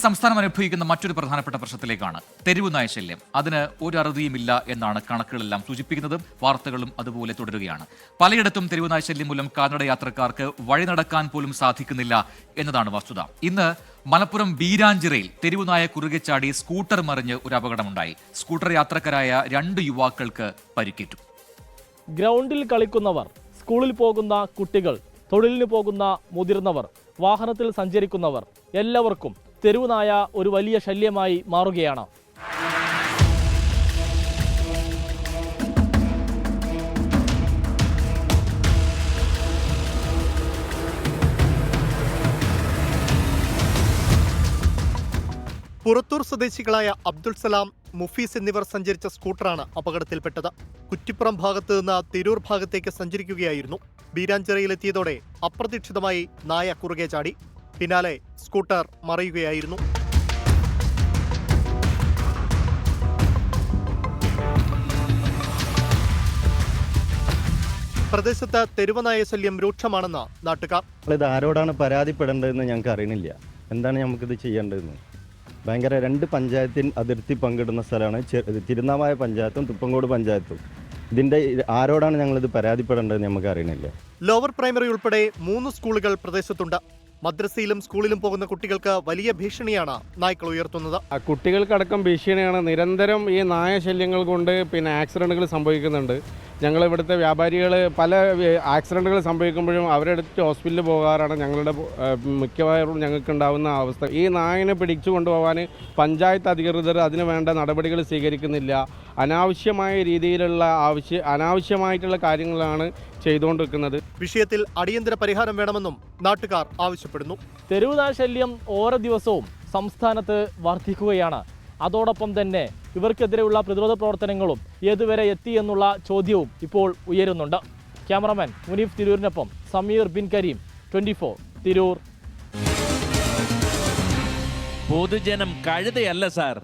സംസ്ഥാനം അനുഭവിക്കുന്ന മറ്റൊരു പ്രധാനപ്പെട്ട പ്രശ്നത്തിലേക്കാണ് തെരുവ് നായ ശല്യം. അതിന് ഒരു അറുതിയുമില്ല എന്നാണ് കണക്കുകളെല്ലാം സൂചിപ്പിക്കുന്നത്. വാർത്തകളും അതുപോലെ തുടരുകയാണ്. പലയിടത്തും തെരുവ് നായ ശല്യം മൂലം കാൽനട യാത്രക്കാർക്ക് വഴി നടക്കാൻ പോലും സാധിക്കുന്നില്ല എന്നതാണ് വസ്തുത. ഇന്ന് മലപ്പുറം ബീരാഞ്ചിറയിൽ തെരുവ് നായ കുറുകെ ചാടി സ്കൂട്ടർ മറിഞ്ഞ് ഒരു അപകടമുണ്ടായി. സ്കൂട്ടർ യാത്രക്കാരായ 2 യുവാക്കൾക്ക് പരിക്കേറ്റു. ഗ്രൗണ്ടിൽ കളിക്കുന്നവർ, സ്കൂളിൽ പോകുന്ന കുട്ടികൾ, തൊഴിലിന് പോകുന്ന മുതിർന്നവർ, വാഹനത്തിൽ സഞ്ചരിക്കുന്നവർ എല്ലാവർക്കും തെരുവുനായ ഒരു വലിയ ശല്യമായി മാറുകയാണ്. പുറത്തൂർ സ്വദേശികളായ അബ്ദുൾ സലാം, മുഫീസ് എന്നിവർ സഞ്ചരിച്ച സ്കൂട്ടറാണ് അപകടത്തിൽപ്പെട്ടത്. കുറ്റിപ്പുറം ഭാഗത്ത് നിന്ന് തിരൂർ ഭാഗത്തേക്ക് സഞ്ചരിക്കുകയായിരുന്നു. ബീരാഞ്ചിറയിലെത്തിയതോടെ അപ്രതീക്ഷിതമായി നായ കുറുകെ ചാടി. പിന്നാലെ സ്കൂട്ടർ മറിയുകയായിരുന്നു. പ്രദേശത്ത് തെരുവനായ ശല്യം രൂക്ഷമാണെന്ന് നാട്ടുകാർ. ഇത് ആരോടാണ് പരാതിപ്പെടേണ്ടതെന്ന് ഞങ്ങൾക്ക് അറിയണില്ല. എന്താണ് നമുക്കിത് ചെയ്യേണ്ടതെന്ന്. ഭയങ്കര 2 പഞ്ചായത്തിൽ അതിർത്തി പങ്കിടുന്ന സ്ഥലമാണ് തിരുനാവായ പഞ്ചായത്തും തുപ്പങ്കോട് പഞ്ചായത്തും. ഇതിൻ്റെ ആരോടാണ് ഞങ്ങളിത് പരാതിപ്പെടേണ്ടതെന്ന് നമുക്ക് അറിയണില്ല. ലോവർ പ്രൈമറി ഉൾപ്പെടെ 3 സ്കൂളുകൾ പ്രദേശത്തുണ്ട്. മദ്രസയിലും സ്കൂളിലും പോകുന്ന കുട്ടികൾക്ക് വലിയ ഭീഷണിയാണ് നായ്ക്കൾ ഉയർത്തുന്നത്. കുട്ടികൾക്കടക്കം ഭീഷണിയാണ്. നിരന്തരം ഈ നായ ശല്യങ്ങൾ കൊണ്ട് ആക്സിഡന്റുകൾ സംഭവിക്കുന്നുണ്ട്. ഞങ്ങളിവിടുത്തെ വ്യാപാരികൾ പല ആക്സിഡന്റുകൾ സംഭവിക്കുമ്പോഴും അവരെടുത്ത് ഹോസ്പിറ്റലിൽ പോകാറാണ് ഞങ്ങളുടെ മിക്കവാറും ഞങ്ങൾക്കുണ്ടാകുന്ന അവസ്ഥ. ഈ നായനെ പിടിച്ചു കൊണ്ടുപോകാൻ പഞ്ചായത്ത് അധികൃതർ അതിന് വേണ്ട നടപടികൾ സ്വീകരിക്കുന്നില്ല. അനാവശ്യമായ രീതിയിലുള്ള അനാവശ്യമായിട്ടുള്ള കാര്യങ്ങളാണ് ചെയ്തുകൊണ്ടിരിക്കുന്നത്. വിഷയത്തിൽ അടിയന്തര പരിഹാരം വേണമെന്നും നാട്ടുകാർ ആവശ്യപ്പെടുന്നു. തെരുവുനായ ശല്യം ഓരോ ദിവസവും സംസ്ഥാനത്ത് വർദ്ധിക്കുകയാണ്. അതോടൊപ്പം തന്നെ ഇവർക്കെതിരെയുള്ള പ്രതിരോധ പ്രവർത്തനങ്ങളും ഏതുവരെ എത്തി എന്നുള്ള ചോദ്യവും ഇപ്പോൾ ഉയരുന്നുണ്ട്. ക്യാമറമാൻ മുനീഫ് തിരൂരിനൊപ്പം സമീർ ബിൻ കരീം, 24 തിരൂർ. പൊതുജനം കഴുതയല്ല സാർ.